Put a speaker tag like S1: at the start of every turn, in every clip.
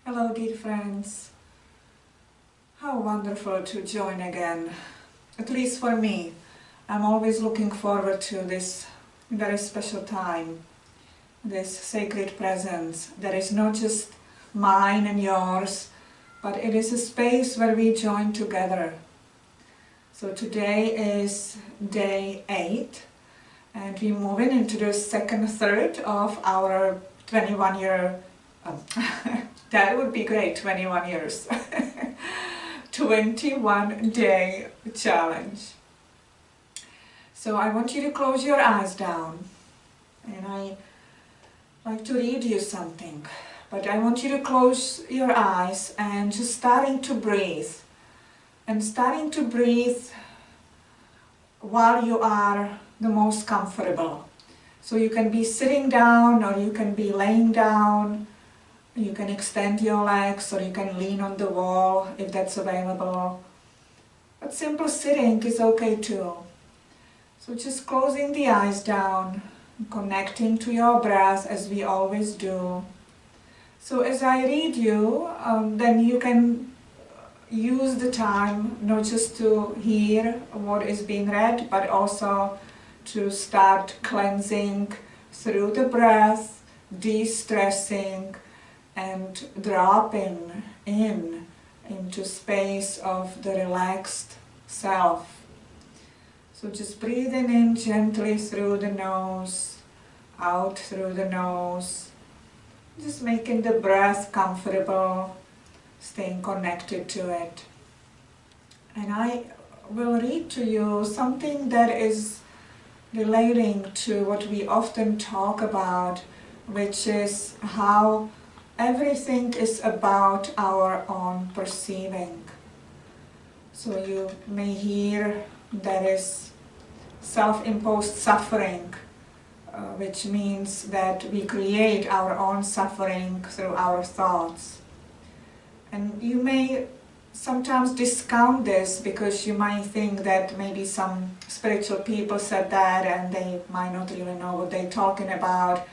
S1: Hello dear friends, how wonderful to join again, at least for me. I'm always looking forward to this very special time, this sacred presence that is not just mine and yours, but it is a space where we join together. So today is day 8 and we're moving into the second third of our 21-year that would be great, 21 years. 21-day challenge. So I want you to close your eyes down and I like to read you something. But I want you to close your eyes and just starting to breathe. And starting to breathe while you are the most comfortable. So you can be sitting down or you can be laying down. You can extend your legs or you can lean on the wall if that's available. But simple sitting is okay too. So just closing the eyes down, connecting to your breath as we always do. So as I read you, then you can use the time not just to hear what is being read, but also to start cleansing through the breath, de-stressing, and dropping into space of the relaxed self. So just breathing in gently through the nose, out through the nose, just making the breath comfortable, staying connected to it. And I will read to you something that is relating to what we often talk about, which is how everything is about our own perceiving. So you may hear there is self-imposed suffering, which means that we create our own suffering through our thoughts. And you may sometimes discount this because you might think that maybe some spiritual people said that and they might not really know what they're talking about.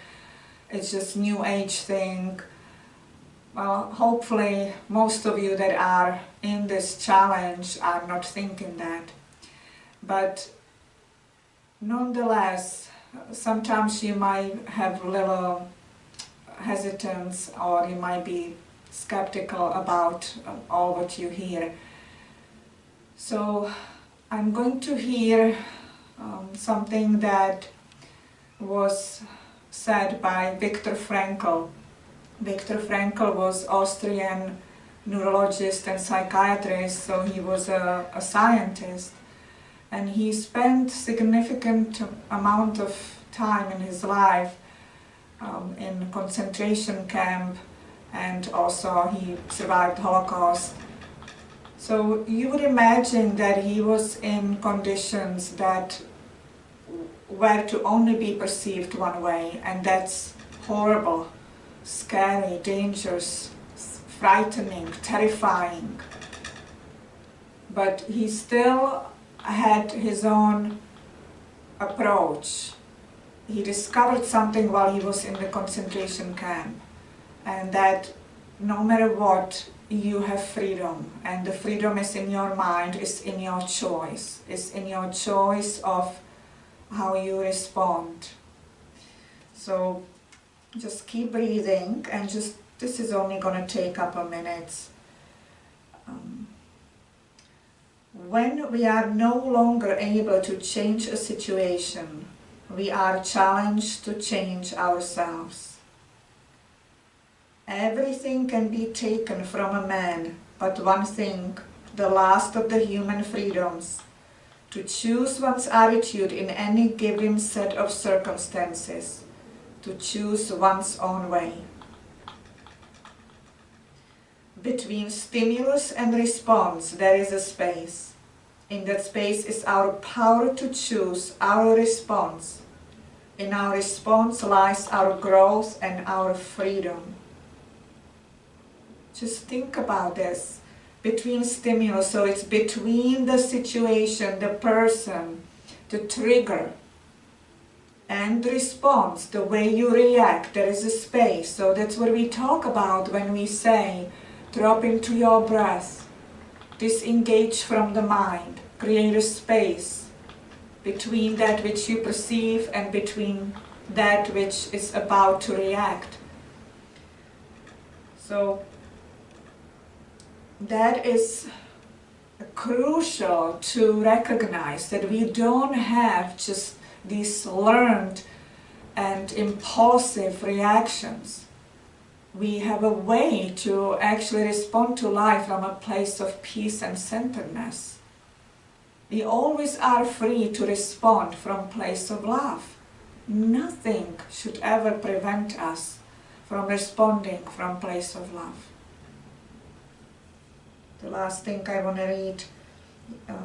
S1: It's just new age thing. Well, hopefully most of you that are in this challenge are not thinking that. But nonetheless, sometimes you might have a little hesitance or you might be skeptical about all what you hear. So I'm going to hear something that was said by Viktor Frankl. Viktor Frankl was Austrian neurologist and psychiatrist, so he was a scientist. And he spent significant amount of time in his life in concentration camp, and also he survived Holocaust. So you would imagine that he was in conditions that were to only be perceived one way, and that's horrible, scary, dangerous, frightening, terrifying. But he still had his own approach. He discovered something while he was in the concentration camp, and that no matter what, you have freedom, and the freedom is in your mind, is in your choice, is in your choice of how you respond. So just keep breathing, and just this is only going to take a couple minutes. When we are no longer able to change a situation, we are challenged to change ourselves. Everything can be taken from a man, but one thing, the last of the human freedoms, to choose one's attitude in any given set of circumstances, to choose one's own way. Between stimulus and response there is a space. In that space is our power to choose our response. In our response lies our growth and our freedom. Just think about this. Between stimulus, so it's between the situation, the person, the trigger, and response, the way you react, there is a space. So that's what we talk about when we say, drop into your breath, disengage from the mind, create a space between that which you perceive and between that which is about to react. So that is crucial to recognize, that we don't have just these learned and impulsive reactions. We have a way to actually respond to life from a place of peace and centeredness. We always are free to respond from a place of love. Nothing should ever prevent us from responding from a place of love. The last thing I want to read,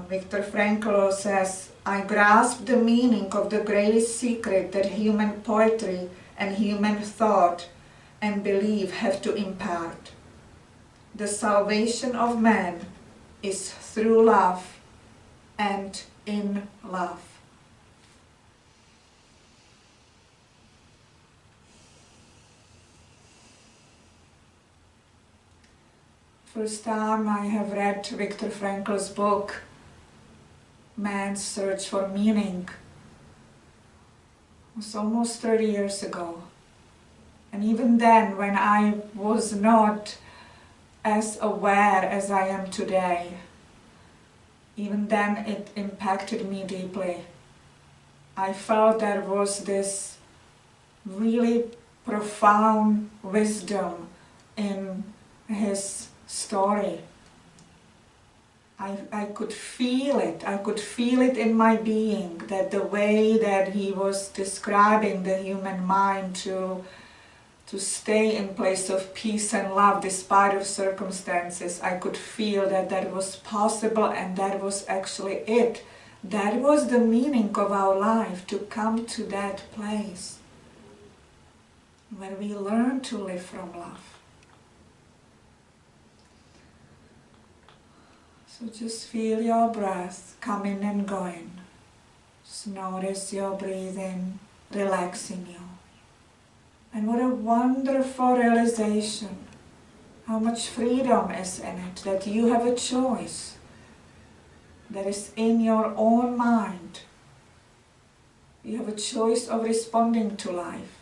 S1: Viktor Frankl says, I grasp the meaning of the greatest secret that human poetry and human thought and belief have to impart. The salvation of man is through love and in love. First time I have read Viktor Frankl's book, Man's Search for Meaning, was almost 30 years ago. And even then, when I was not as aware as I am today, even then it impacted me deeply. I felt there was this really profound wisdom in his story. I could feel it. I could feel it in my being, that the way that he was describing the human mind to stay in place of peace and love despite of circumstances, I could feel that that was possible, and that was actually it. That was the meaning of our life, to come to that place where we learn to live from love. So just feel your breath coming and going. Just notice your breathing relaxing you. And what a wonderful realization, how much freedom is in it, that you have a choice that is in your own mind. You have a choice of responding to life.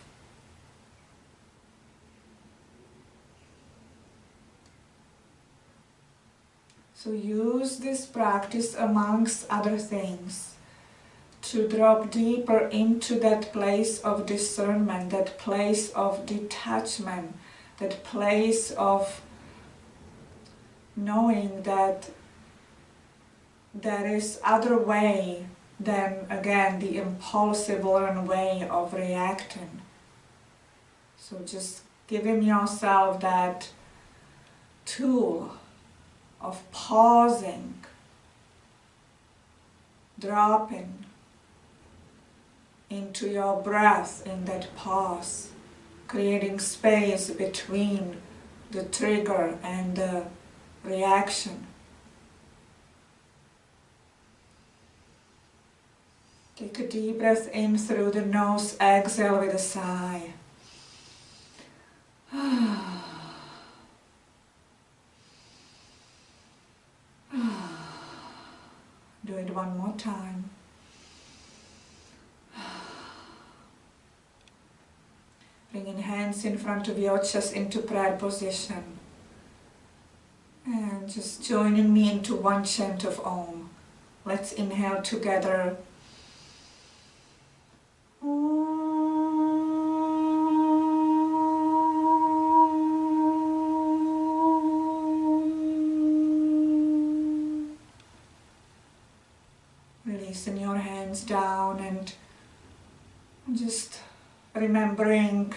S1: So use this practice amongst other things to drop deeper into that place of discernment, that place of detachment, that place of knowing that there is other way than, again, the impulsive learned way of reacting. So just giving yourself that tool of pausing, dropping into your breath in that pause, creating space between the trigger and the reaction. Take a deep breath in through the nose, exhale with a sigh. Do it one more time. Bringing hands in front of your chest into prayer position. And just joining me into one chant of Om. Let's inhale together. Releasing your hands down and just remembering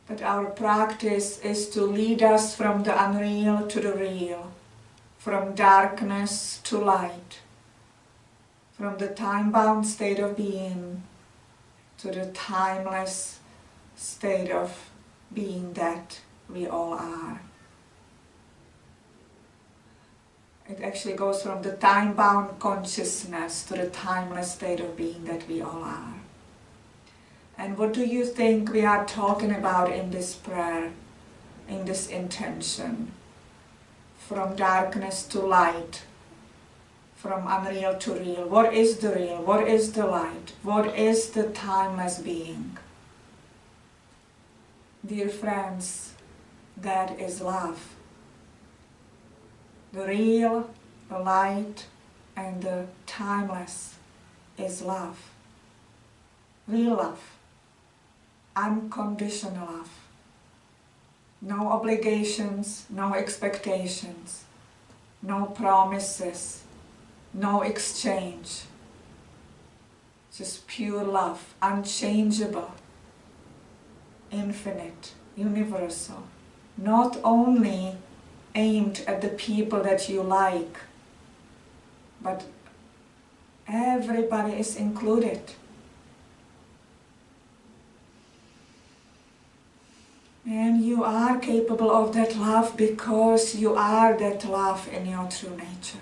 S1: that our practice is to lead us from the unreal to the real, from darkness to light, from the time-bound state of being to the timeless state of being that we all are. It actually goes from the time-bound consciousness to the timeless state of being that we all are. And what do you think we are talking about in this prayer, in this intention? From darkness to light, from unreal to real. What is the real? What is the light? What is the timeless being? Dear friends, that is love. The real, the light, and the timeless is love. Real love. Unconditional love. No obligations, no expectations, no promises, no exchange. Just pure love, unchangeable, infinite, universal. Not only aimed at the people that you like, but everybody is included. And you are capable of that love because you are that love in your true nature.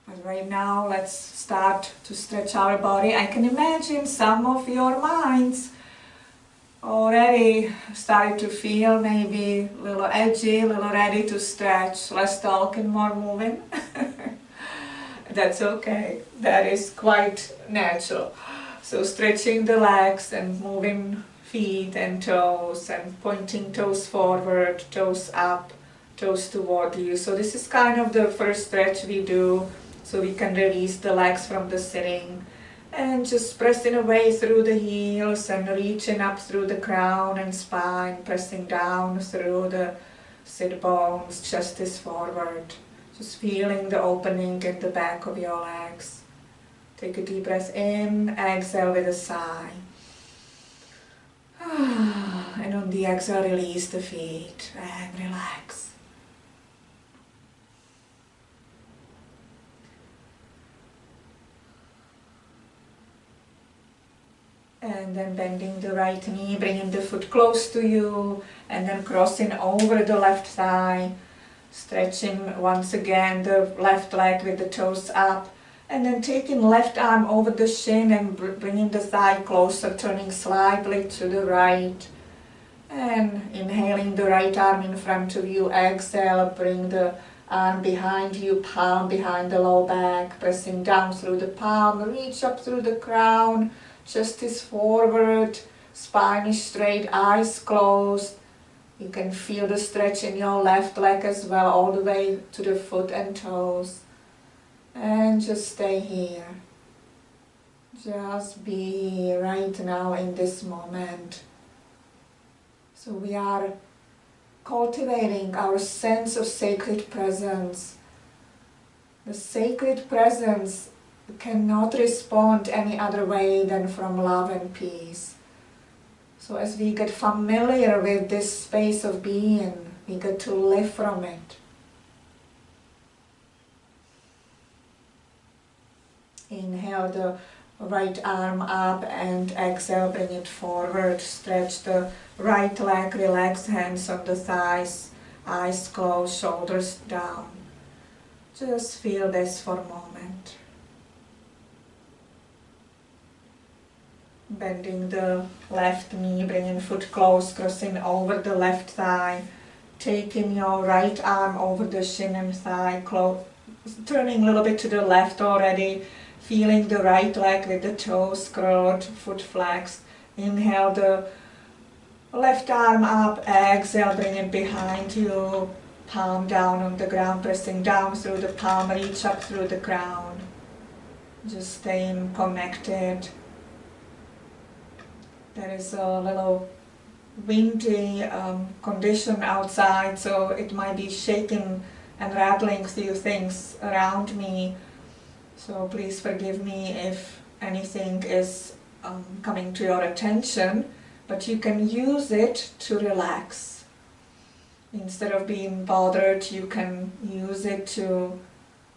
S1: But right now, let's start to stretch our body. I can imagine some of your minds already started to feel maybe a little edgy, a little ready to stretch, less talking, more moving. That's okay. That is quite natural. So stretching the legs and moving feet and toes and pointing toes forward, toes up, toes toward you. So this is kind of the first stretch we do, so we can release the legs from the sitting. And just pressing away through the heels and reaching up through the crown and spine, pressing down through the sit bones, chest is forward. Just feeling the opening in the back of your legs. Take a deep breath in, exhale with a sigh. And on the exhale, release the feet and relax. And then bending the right knee, bringing the foot close to you, and then crossing over the left thigh, stretching once again the left leg with the toes up. And then taking left arm over the shin and bringing the thigh closer, turning slightly to the right. And inhaling the right arm in front of you, exhale, bring the arm behind you, palm behind the low back, pressing down through the palm, reach up through the crown, chest is forward, spine is straight, eyes closed. You can feel the stretch in your left leg as well, all the way to the foot and toes. And just stay here. Just be here right now in this moment. So we are cultivating our sense of sacred presence. The sacred presence cannot respond any other way than from love and peace. So as we get familiar with this space of being, we get to live from it. Inhale the right arm up and exhale, bring it forward. Stretch the right leg, relax hands on the thighs, eyes closed, shoulders down. Just feel this for a moment. Bending the left knee, bringing foot close, crossing over the left thigh, taking your right arm over the shin and thigh, turning a little bit to the left already. Feeling the right leg with the toes curled, foot flexed. Inhale the left arm up, exhale, bring it behind you. Palm down on the ground, pressing down through the palm, reach up through the crown. Just staying connected. There is a little windy condition outside, so it might be shaking and rattling a few things around me. So please forgive me if anything is coming to your attention, but you can use it to relax. Instead of being bothered, you can use it to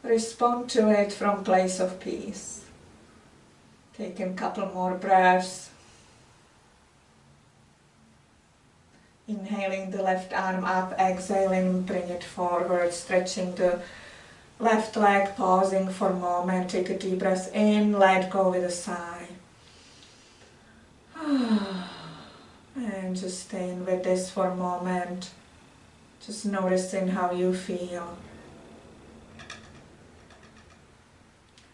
S1: respond to it from a place of peace. Taking a couple more breaths. Inhaling the left arm up, exhaling, bring it forward, stretching the left leg, pausing for a moment. Take a deep breath in, let go with a sigh. And just staying with this for a moment. Just noticing how you feel.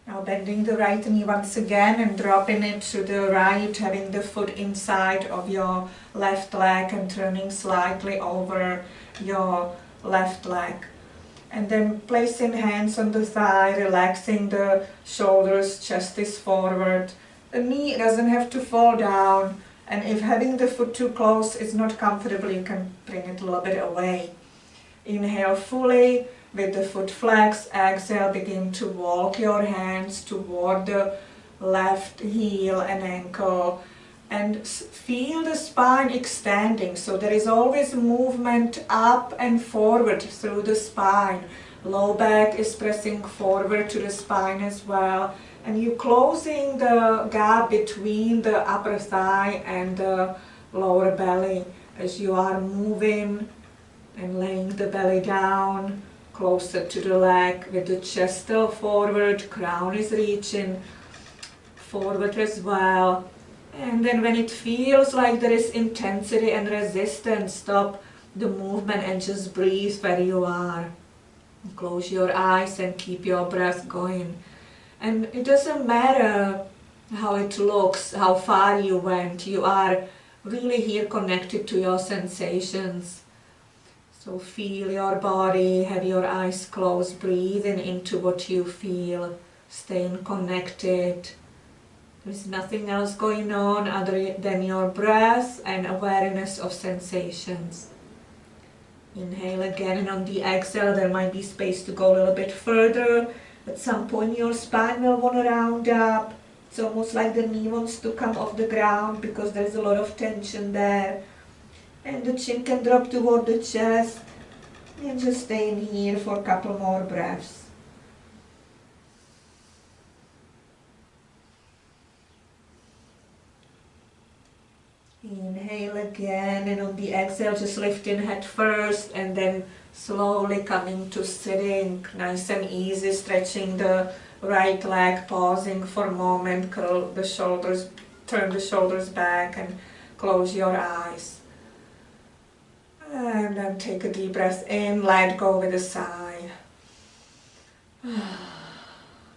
S1: Now bending the right knee once again and dropping it to the right, having the foot inside of your left leg and turning slightly over your left leg. And then placing hands on the thigh, relaxing the shoulders, chest is forward. The knee doesn't have to fall down, and if having the foot too close is not comfortable, you can bring it a little bit away. Inhale fully with the foot flexed. Exhale, begin to walk your hands toward the left heel and ankle and feel the spine extending. So there is always movement up and forward through the spine. Low back is pressing forward to the spine as well. And you closing the gap between the upper thigh and the lower belly as you are moving and laying the belly down closer to the leg with the chest still forward, crown is reaching forward as well. And then when it feels like there is intensity and resistance, stop the movement and just breathe where you are. Close your eyes and keep your breath going. And it doesn't matter how it looks, how far you went, you are really here connected to your sensations. So feel your body, have your eyes closed, breathing into what you feel, staying connected. There's nothing else going on other than your breath and awareness of sensations. Inhale again, and on the exhale there might be space to go a little bit further. At some point your spine will want to round up. It's almost like the knee wants to come off the ground because there's a lot of tension there. And the chin can drop toward the chest. And just stay in here for a couple more breaths. Inhale again, and on the exhale just lifting head first and then slowly coming to sitting, nice and easy, stretching the right leg, pausing for a moment, curl the shoulders, turn the shoulders back and close your eyes. And then take a deep breath in, let go with a sigh.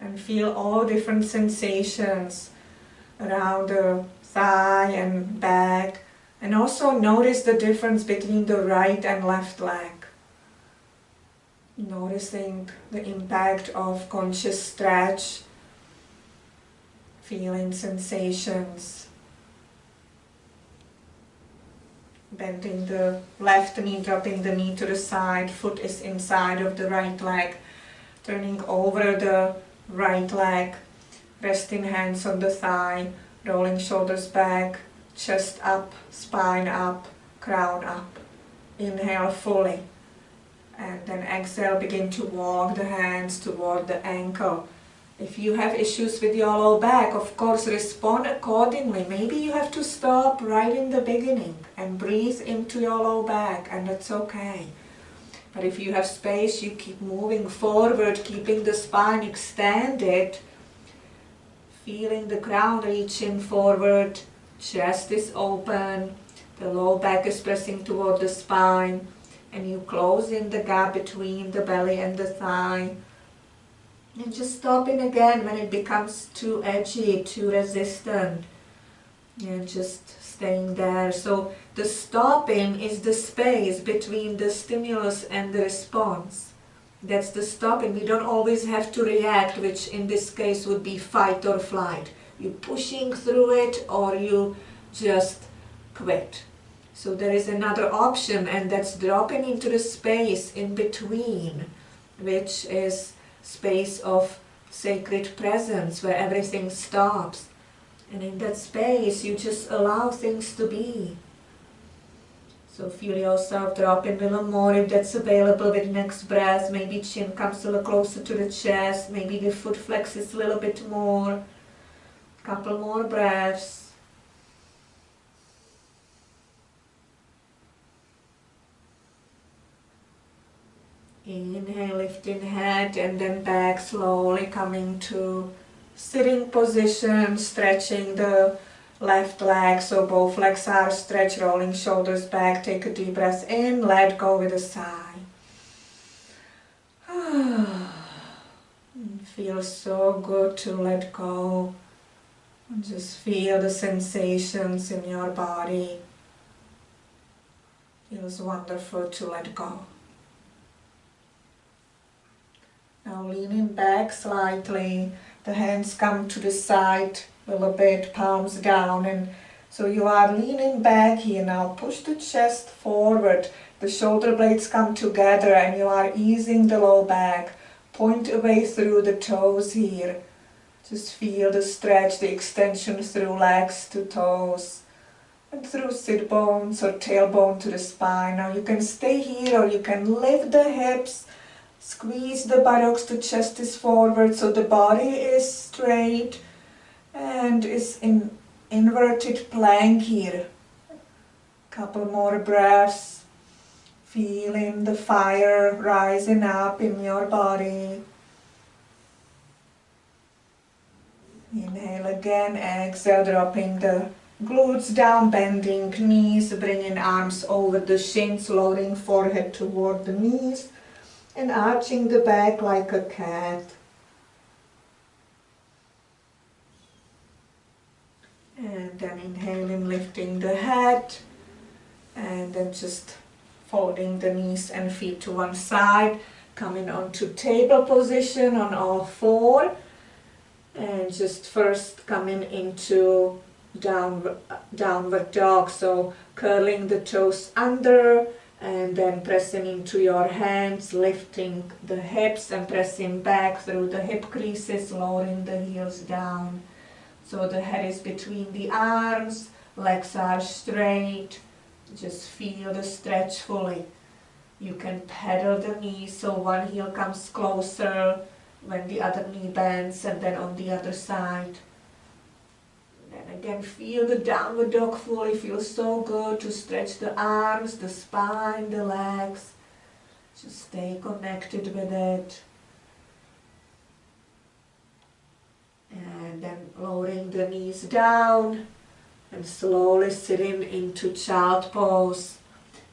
S1: And feel all different sensations around the thigh and back. And also notice the difference between the right and left leg. Noticing the impact of conscious stretch, feeling sensations. Bending the left knee, dropping the knee to the side, foot is inside of the right leg, turning over the right leg, resting hands on the thigh, rolling shoulders back, chest up, spine up, crown up. Inhale fully. And then exhale, begin to walk the hands toward the ankle. If you have issues with your low back, of course, respond accordingly. Maybe you have to stop right in the beginning and breathe into your low back, and that's okay. But if you have space, you keep moving forward, keeping the spine extended, feeling the crown reaching forward, chest is open, the low back is pressing toward the spine, and you close in the gap between the belly and the thigh. And just stopping again when it becomes too edgy, too resistant. And just staying there. So the stopping is the space between the stimulus and the response. That's the stopping. We don't always have to react, which in this case would be fight or flight. You pushing through it or you just quit. So there is another option, and that's dropping into the space in between, which is space of sacred presence where everything stops. And in that space you just allow things to be. So feel yourself dropping a little more if that's available with next breath. Maybe chin comes a little closer to the chest, maybe the foot flexes a little bit more. Couple more breaths. Inhale, lifting head and then back, slowly coming to sitting position, stretching the left leg so both legs are stretched, rolling shoulders back. Take a deep breath in, let go with a sigh. It feels so good to let go. And just feel the sensations in your body. Feels wonderful to let go. Now leaning back slightly, the hands come to the side a little bit, palms down, and so you are leaning back here. Now push the chest forward, the shoulder blades come together and you are easing the low back. Point away through the toes here. Just feel the stretch, the extension through legs to toes and through sit bones or tailbone to the spine. Now you can stay here or you can lift the hips. Squeeze the buttocks, the chest is forward so the body is straight and is in inverted plank here. Couple more breaths, feeling the fire rising up in your body. Inhale again, exhale, dropping the glutes down, bending knees, bringing arms over the shins, lowering forehead toward the knees. And arching the back like a cat. And then inhaling, lifting the head. And then just folding the knees and feet to one side. Coming onto table position on all four. And just first coming into downward dog. So curling the toes under. And then pressing into your hands, lifting the hips and pressing back through the hip creases, lowering the heels down. So the head is between the arms, legs are straight. Just feel the stretch fully. You can pedal the knees so one heel comes closer when the other knee bends, and then on the other side. And again, feel the downward dog fully. Feels so good to stretch the arms, the spine, the legs. Just stay connected with it. And then lowering the knees down and slowly sitting into child pose.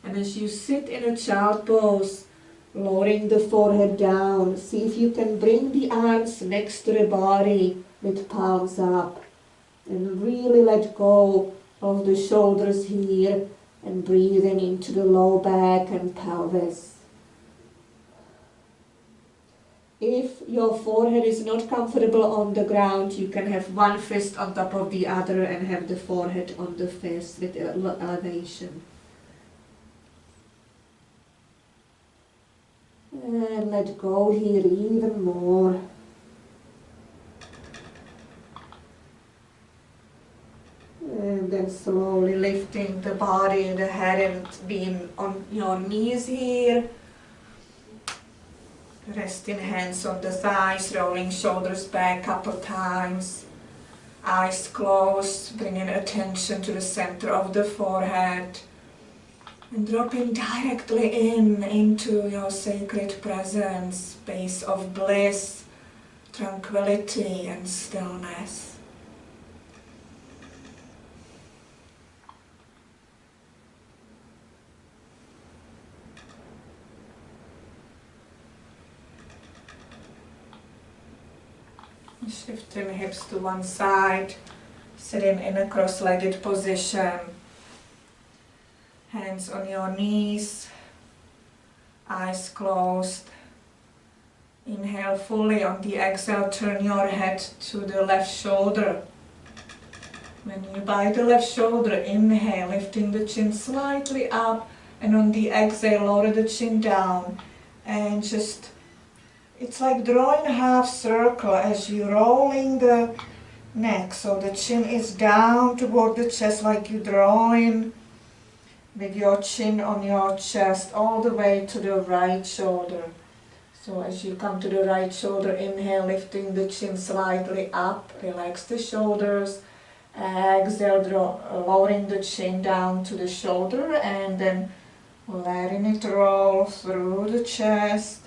S1: And as you sit in a child pose, lowering the forehead down, see if you can bring the arms next to the body with palms up. And really let go of the shoulders here and breathing into the low back and pelvis. If your forehead is not comfortable on the ground, you can have one fist on top of the other and have the forehead on the fist with elevation. And let go here even more. And then slowly lifting the body, the head, and being on your knees here. Resting hands on the thighs, rolling shoulders back a couple times. Eyes closed, bringing attention to the center of the forehead. And dropping directly into your sacred presence, space of bliss, tranquility and stillness. Shifting hips to one side, sitting in a cross-legged position. Hands on your knees, eyes closed. Inhale fully. On the exhale, turn your head to the left shoulder. When you by the left shoulder, inhale, lifting the chin slightly up, and on the exhale, lower the chin down. And just, it's like drawing a half circle as you're rolling the neck. So the chin is down toward the chest like you're drawing with your chin on your chest all the way to the right shoulder. So as you come to the right shoulder, inhale, lifting the chin slightly up, relax the shoulders. Exhale, lowering the chin down to the shoulder and then letting it roll through the chest.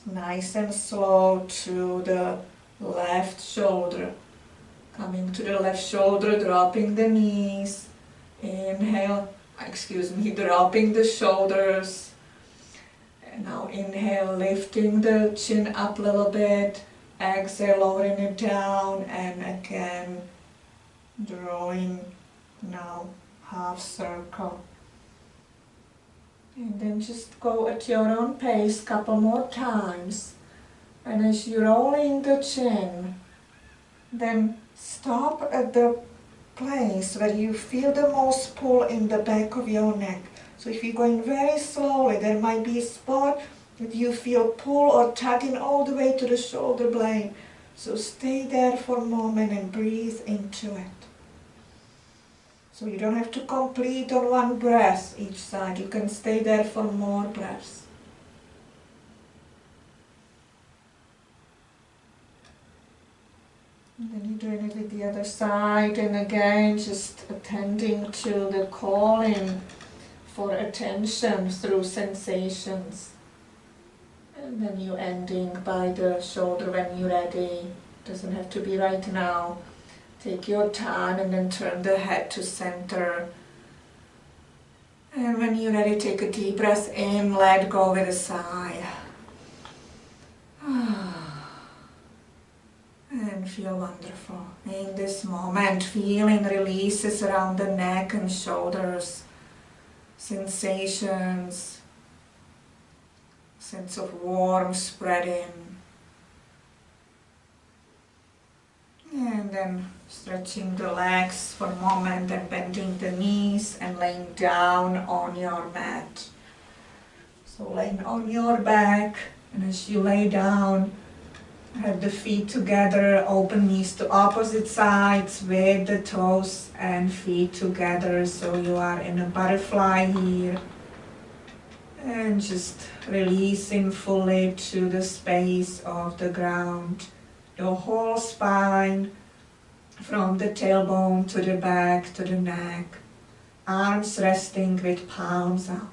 S1: nice and slow to the left shoulder. Coming to the left shoulder, dropping the knees. Inhale, dropping the shoulders. And now inhale, lifting the chin up a little bit. Exhale, lowering it down, and again drawing now half circle. And then just go at your own pace, couple more times. And as you're rolling the chin, then stop at the place where you feel the most pull in the back of your neck. So if you're going very slowly, there might be a spot that you feel pull or tugging all the way to the shoulder blade. So stay there for a moment and breathe into it. So you don't have to complete on one breath each side. You can stay there for more breaths. And then you're doing it with the other side, and again just attending to the calling for attention through sensations. And then you ending by the shoulder when you're ready. Doesn't have to be right now. Take your time and then turn the head to center. And when you're ready, take a deep breath in, let go with a sigh. And feel wonderful. In this moment, feeling releases around the neck and shoulders. Sensations. Sense of warmth spreading. And then stretching the legs for a moment and bending the knees and laying down on your mat. So laying on your back, and as you lay down, have the feet together, open knees to opposite sides with the toes and feet together. So you are in a butterfly here. And just releasing fully to the space of the ground. The whole spine, from the tailbone to the back to the neck. Arms resting with palms up.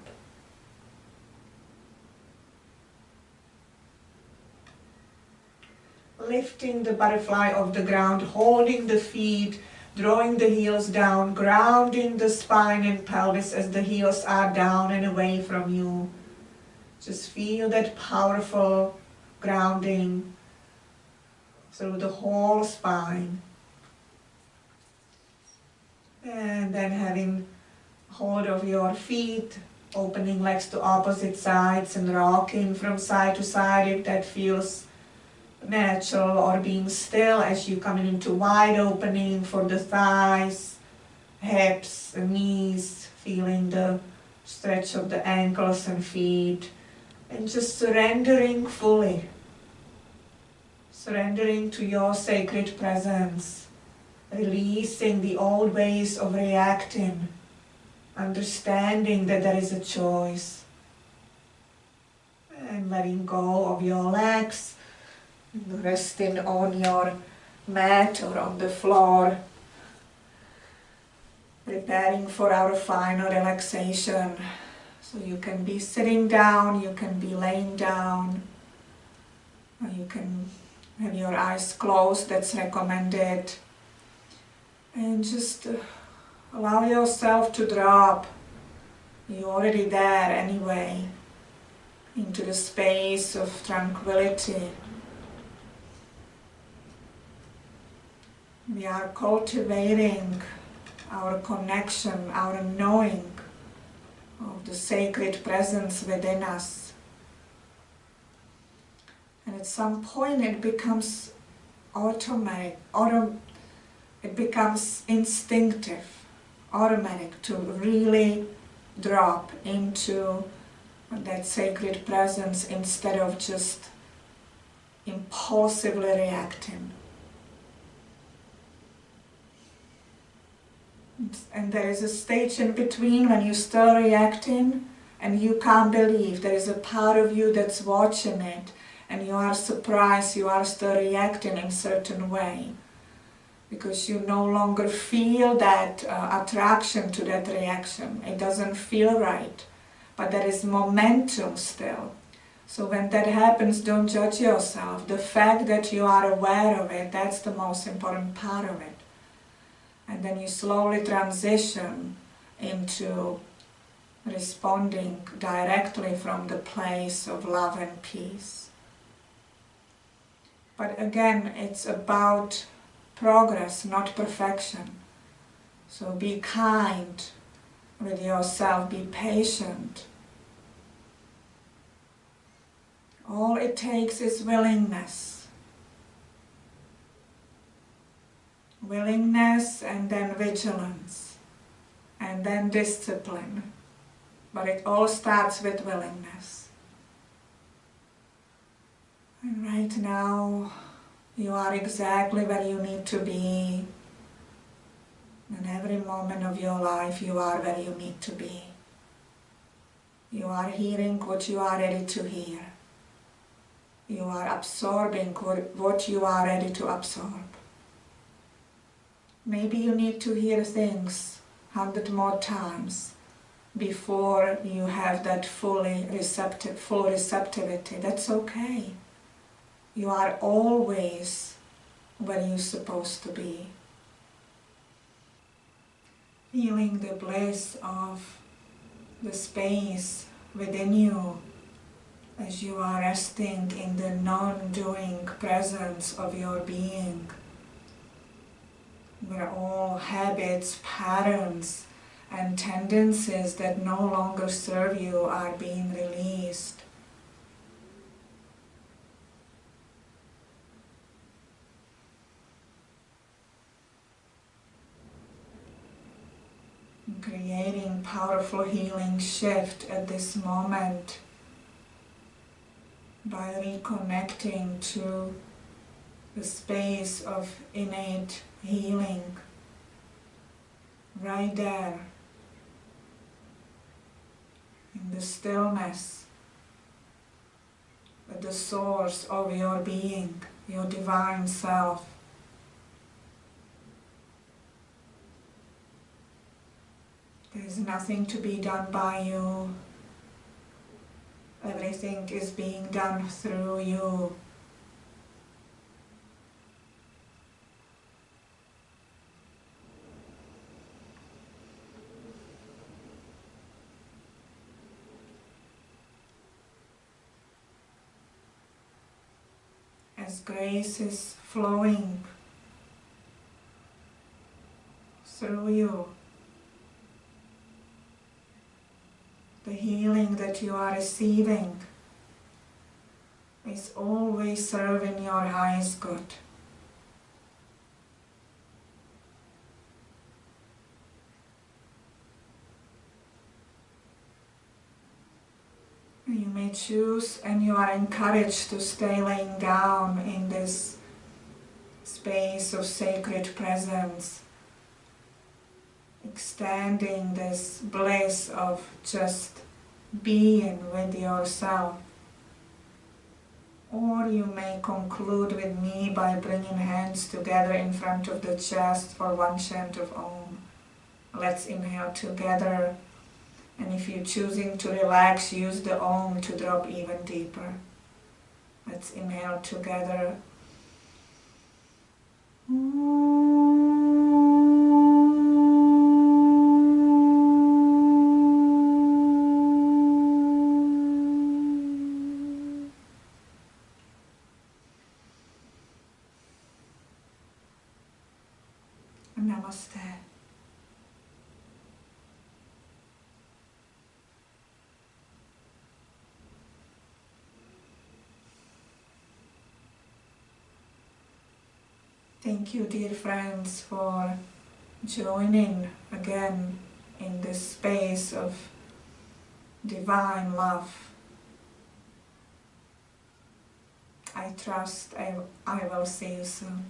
S1: Lifting the butterfly off the ground, holding the feet, drawing the heels down, grounding the spine and pelvis as the heels are down and away from you. Just feel that powerful grounding through the whole spine. And then having hold of your feet, opening legs to opposite sides and rocking from side to side if that feels natural, or being still as you come into wide opening for the thighs, hips, and knees, feeling the stretch of the ankles and feet, and just surrendering fully. Surrendering to your sacred presence, releasing the old ways of reacting, understanding that there is a choice, and letting go of your legs, resting on your mat or on the floor, preparing for our final relaxation. So you can be sitting down, you can be laying down, or you can have your eyes closed, that's recommended. And just allow yourself to drop, you're already there anyway, into the space of tranquility. We are cultivating our connection, our knowing of the sacred presence within us. And at some point it becomes automatic, it becomes instinctive, automatic to really drop into that sacred presence instead of just impulsively reacting. And there is a stage in between when you're still reacting and you can't believe. There is a part of you that's watching it and you are surprised you are still reacting in a certain way. Because you no longer feel that attraction to that reaction. It doesn't feel right. But there is momentum still. So when that happens, don't judge yourself. The fact that you are aware of it, that's the most important part of it. And then you slowly transition into responding directly from the place of love and peace. But again, it's about progress, not perfection. So be kind with yourself, be patient. All it takes is willingness. Willingness and then vigilance and then discipline. But it all starts with willingness. And right now, you are exactly where you need to be. In every moment of your life, you are where you need to be. You are hearing what you are ready to hear. You are absorbing what you are ready to absorb. Maybe you need to hear things 100 more times before you have that full receptivity. That's okay. You are always where you're supposed to be. Feeling the bliss of the space within you as you are resting in the non-doing presence of your being, where all habits, patterns, and tendencies that no longer serve you are being released. And creating powerful healing shift at this moment by reconnecting to the space of innate healing right there in the stillness at the source of your being, your divine self. There is nothing to be done by you. Everything is being done through you. As grace is flowing through you, the healing that you are receiving is always serving your highest good. You may choose, and you are encouraged to stay laying down in this space of sacred presence, extending this bliss of just being with yourself. Or you may conclude with me by bringing hands together in front of the chest for one chant of Om. Let's inhale together. And if you're choosing to relax, use the Om to drop even deeper. Let's inhale together. Namaste. Thank you, dear friends, for joining again in this space of divine love. I trust I will see you soon.